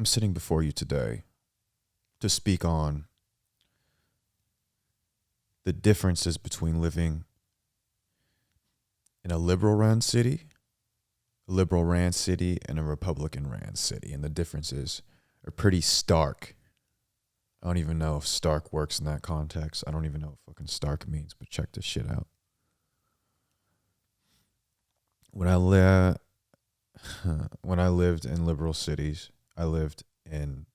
I'm sitting before you today to speak on the differences between living in a liberal ran city, and a Republican ran city. And the differences are pretty stark. I don't even know if stark works in that context. I don't even know what fucking stark means, but check this shit out. When I lived in liberal cities, I lived in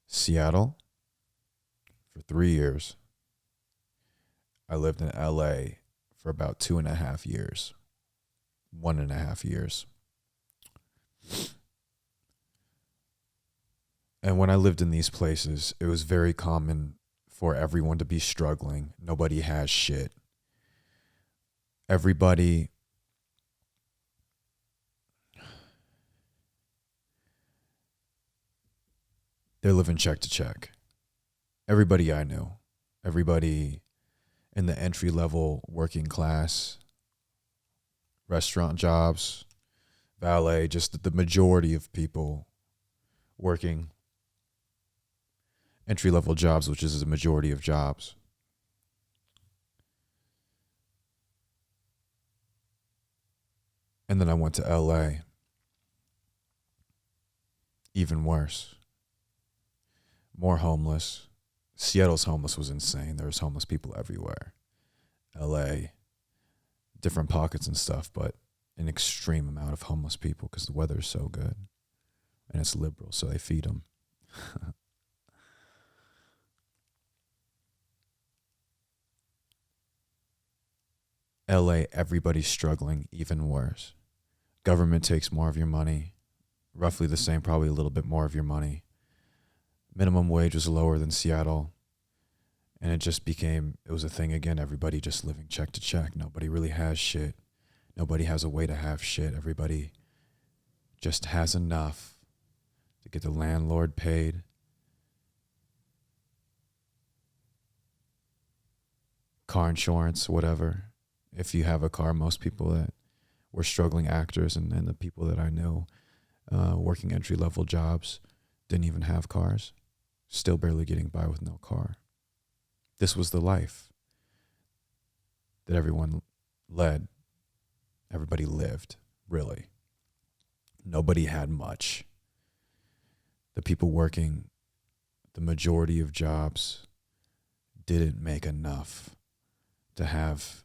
Seattle for 3 years. I lived in LA for about 2.5 years. 1.5 years. And when I lived in these places, it was very common for everyone to be struggling. Nobody has shit. Everybody they're living check to check. Everybody I knew, everybody in the entry level working class, restaurant jobs, valet, just the majority of people working entry level jobs, which is the majority of jobs. And then I went to LA. Even worse. More homeless. Seattle's homeless was insane. There was homeless people everywhere. LA, different pockets and stuff, but an extreme amount of homeless people because the weather is so good. And it's liberal, so they feed them. LA, everybody's struggling, even worse. Government takes more of your money. Roughly the same, probably a little bit more of your money. Minimum wage was lower than Seattle. And it was a thing again. Everybody just living check to check. Nobody really has shit. Nobody has a way to have shit. Everybody just has enough to get the landlord paid. Car insurance, whatever. If you have a car, most people that were struggling actors and the people that I knew working entry-level jobs didn't even have cars. Still barely getting by with no car. This was the life that everyone led. Everybody lived, really. Nobody had much. The people working the majority of jobs didn't make enough to have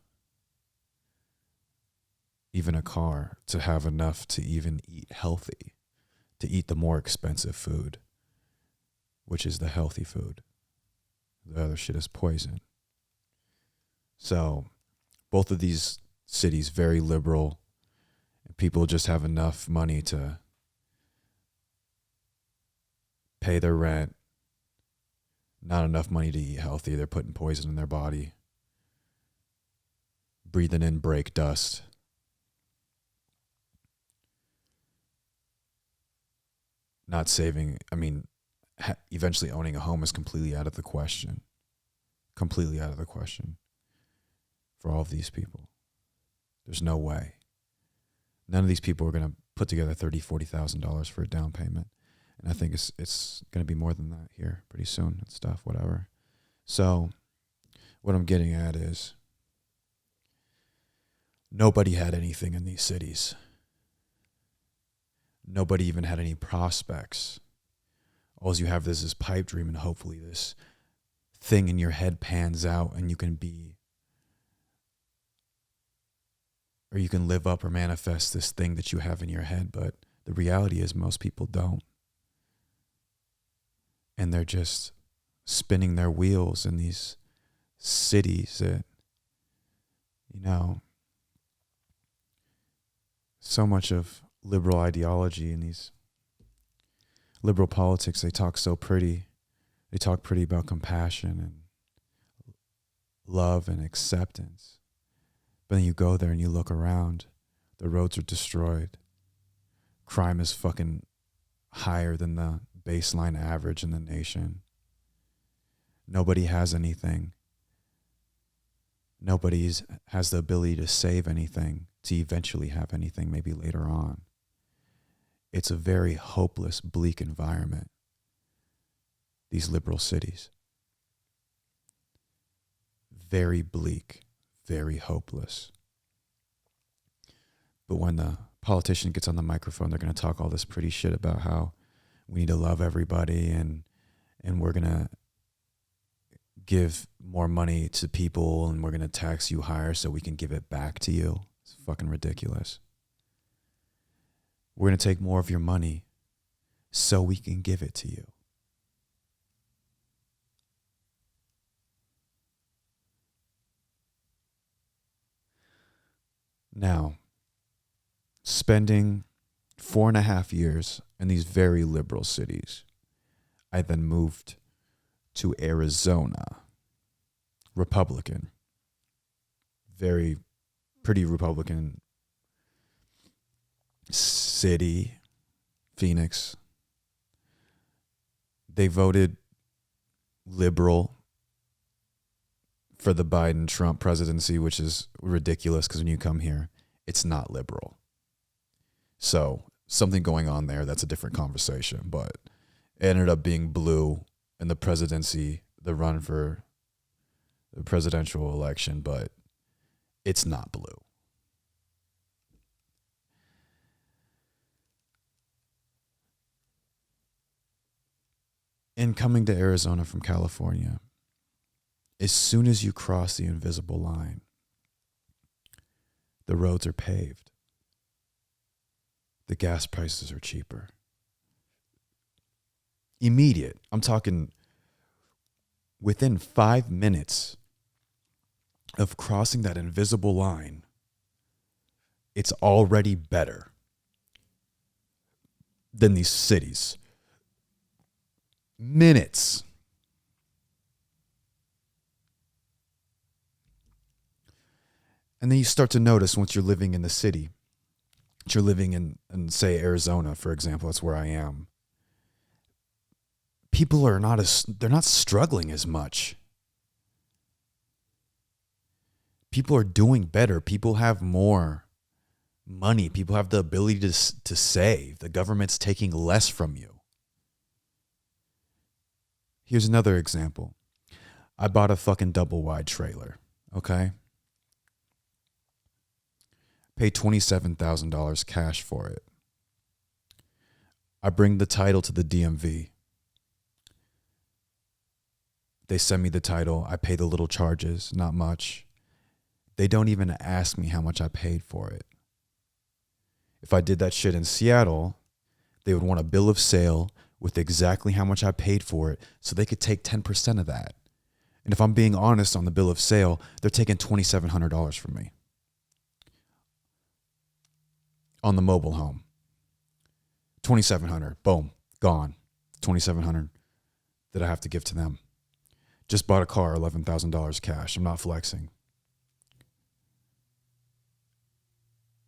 even a car, to have enough to even eat healthy, to eat the more expensive food, which is the healthy food. The other shit is poison. So both of these cities, very liberal. People just have enough money to pay their rent, not enough money to eat healthy. They're putting poison in their body, breathing in brake dust. Not saving, eventually owning a home is completely out of the question. Completely out of the question for all of these people. There's no way. None of these people are going to put together $30,000, $40,000 for a down payment. And I think it's going to be more than that here pretty soon and stuff, whatever. So what I'm getting at is nobody had anything in these cities. Nobody even had any prospects. All you have is this pipe dream, and hopefully this thing in your head pans out and you can live up or manifest this thing that you have in your head. But the reality is most people don't. And they're just spinning their wheels in these cities that, so much of liberal ideology and these liberal politics, they talk so pretty. They talk pretty about compassion and love and acceptance. But then you go there and you look around, the roads are destroyed. Crime is fucking higher than the baseline average in the nation. Nobody has anything. Nobody has the ability to save anything, to eventually have anything maybe later on. It's a very hopeless, bleak environment, these liberal cities. Very bleak, very hopeless. But when the politician gets on the microphone, they're going to talk all this pretty shit about how we need to love everybody and we're going to give more money to people and we're going to tax you higher so we can give it back to you. It's fucking ridiculous. We're going to take more of your money so we can give it to you. Now, spending 4.5 years in these very liberal cities, I then moved to Arizona. Republican. Pretty Republican city, Phoenix. They voted liberal for the Biden-Trump presidency, which is ridiculous because when you come here, it's not liberal. So something going on there, that's a different conversation. But it ended up being blue in the presidency, the run for the presidential election, but it's not blue. In coming to Arizona from California, as soon as you cross the invisible line, the roads are paved. The gas prices are cheaper. Immediate. I'm talking within 5 minutes of crossing that invisible line, it's already better than these cities. Minutes. And then you start to notice once you're living in the city, you're living in say, Arizona, for example, that's where I am. People are they're not struggling as much. People are doing better. People have more money. People have the ability to save. The government's taking less from you. Here's another example. I bought a fucking double wide trailer, okay? Paid $27,000 cash for it. I bring the title to the DMV. They send me the title. I pay the little charges, not much. They don't even ask me how much I paid for it. If I did that shit in Seattle, they would want a bill of sale with exactly how much I paid for it so they could take 10% of that. And if I'm being honest on the bill of sale, they're taking $2,700 from me. On the mobile home. $2,700, boom, gone. $2,700 that I have to give to them. Just bought a car, $11,000 cash. I'm not flexing.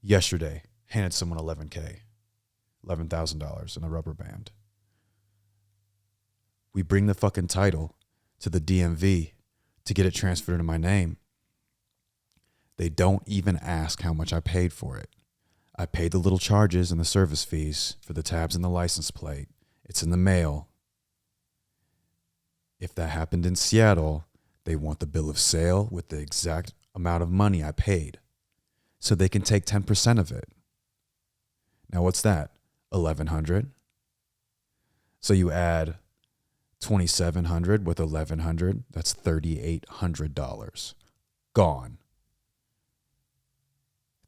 Yesterday, handed someone $11,000 in a rubber band. We bring the fucking title to the DMV to get it transferred into my name. They don't even ask how much I paid for it. I paid the little charges and the service fees for the tabs and the license plate. It's in the mail. If that happened in Seattle, they want the bill of sale with the exact amount of money I paid so they can take 10% of it. Now, what's that? $1,100. So you add $2,700 with $1,100. That's $3,800. Gone.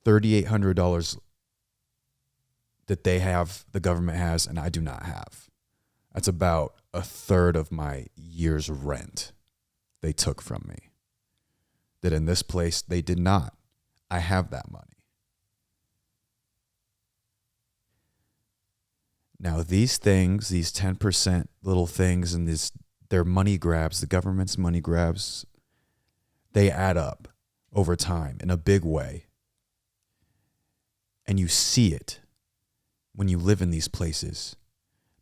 $3,800 that they have, the government has, and I do not have. That's about a third of my year's rent they took from me. That in this place, they did not. I have that money. Now, these things, these 10% little things, and their money grabs, the government's money grabs, they add up over time in a big way. And you see it when you live in these places.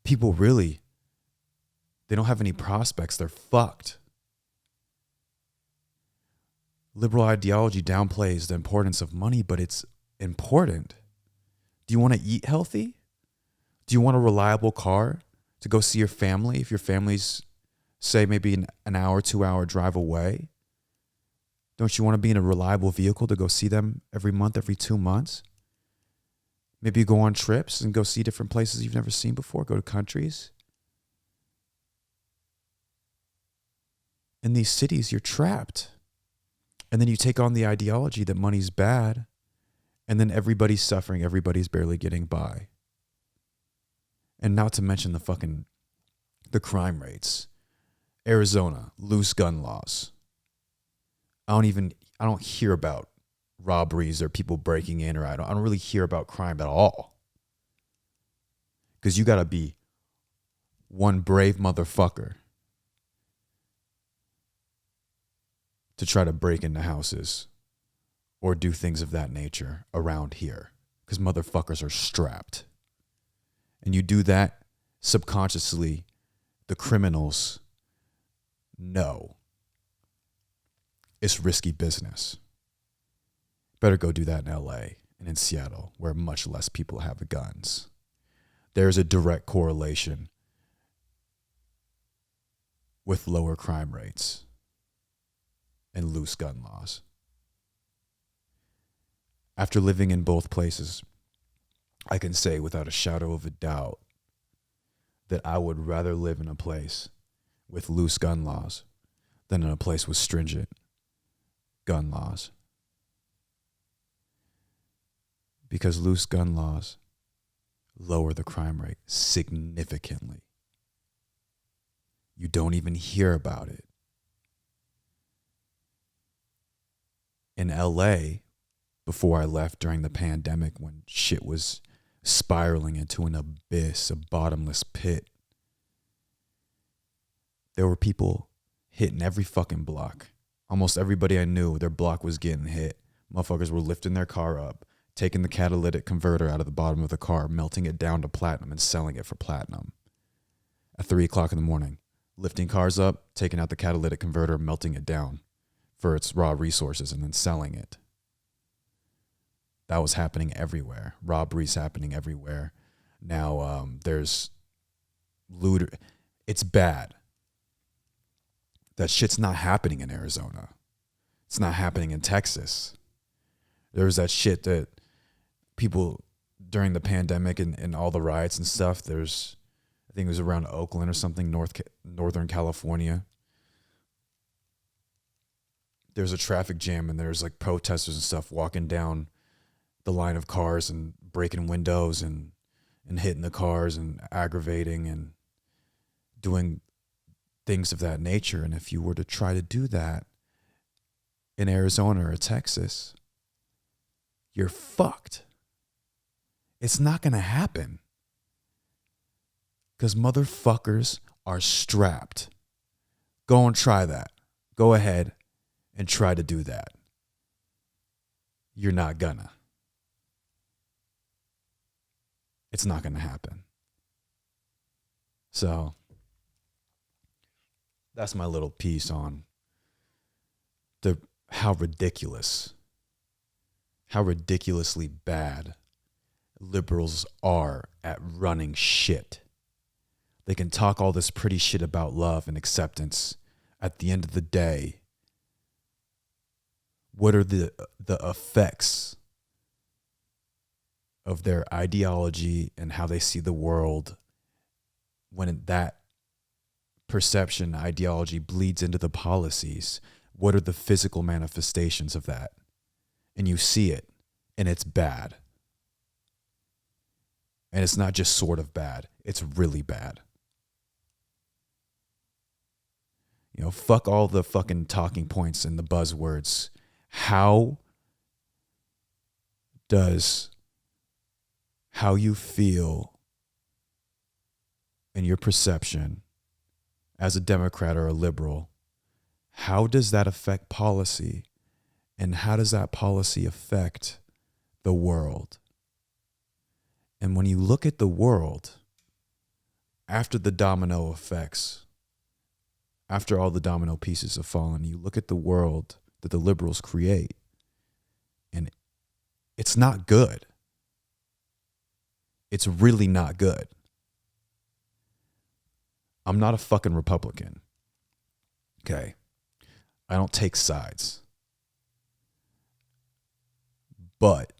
People really, they don't have any prospects. They're fucked. Liberal ideology downplays the importance of money, but it's important. Do you want to eat healthy? Do you want a reliable car to go see your family if your family's, say, maybe an hour, 2 hour drive away? Don't you want to be in a reliable vehicle to go see them every month, every 2 months? Maybe you go on trips and go see different places you've never seen before, go to countries. In these cities, you're trapped. And then you take on the ideology that money's bad, and then everybody's suffering, everybody's barely getting by. And not to mention the crime rates. Arizona, loose gun laws. I don't hear about robberies or people breaking in, or I don't really hear about crime at all. Because you got to be one brave motherfucker to try to break into houses or do things of that nature around here. Because motherfuckers are strapped. And you do that subconsciously, the criminals know it's risky business. Better go do that in LA and in Seattle, where much less people have guns. There's a direct correlation with lower crime rates and loose gun laws. After living in both places, I can say without a shadow of a doubt that I would rather live in a place with loose gun laws than in a place with stringent gun laws. Because loose gun laws lower the crime rate significantly. You don't even hear about it. In LA, before I left during the pandemic, when shit was spiraling into an abyss, a bottomless pit, there were people hitting every fucking block. Almost everybody I knew, their block was getting hit. Motherfuckers were lifting their car up, taking the catalytic converter out of the bottom of the car, melting it down to platinum and selling it for platinum. At 3 o'clock in the morning, lifting cars up, taking out the catalytic converter, melting it down for its raw resources, and then selling it. That was happening everywhere. Robberies happening everywhere. Now there's looter. It's bad. That shit's not happening in Arizona. It's not happening in Texas. There was that shit that people during the pandemic and all the riots and stuff, I think it was around Oakland or something, Northern California. There's a traffic jam and there's like protesters and stuff walking down the line of cars and breaking windows and hitting the cars and aggravating and doing things of that nature. And if you were to try to do that in Arizona or Texas, you're fucked. It's not going to happen because motherfuckers are strapped. Go and try that. Go ahead and try to do that. You're not gonna. It's not going to happen. So that's my little piece on how ridiculously bad liberals are at running shit. They can talk all this pretty shit about love and acceptance. At the end of the day, what are the effects of their ideology and how they see the world when that perception, ideology bleeds into the policies? What are the physical manifestations of that? And you see it, and it's bad. And it's not just sort of bad, it's really bad. You know, fuck all the fucking talking points and the buzzwords. How you feel and your perception as a Democrat or a liberal, how does that affect policy? And how does that policy affect the world? And when you look at the world, after the domino effects, after all the domino pieces have fallen, you look at the world that the liberals create, and it's not good. It's really not good. I'm not a fucking Republican. Okay. I don't take sides. But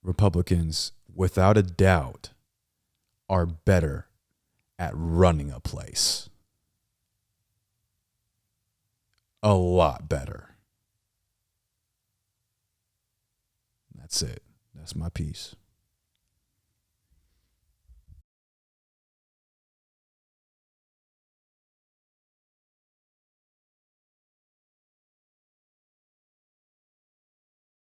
Republicans, without a doubt, are better at running a place. A lot better. That's it. That's my piece.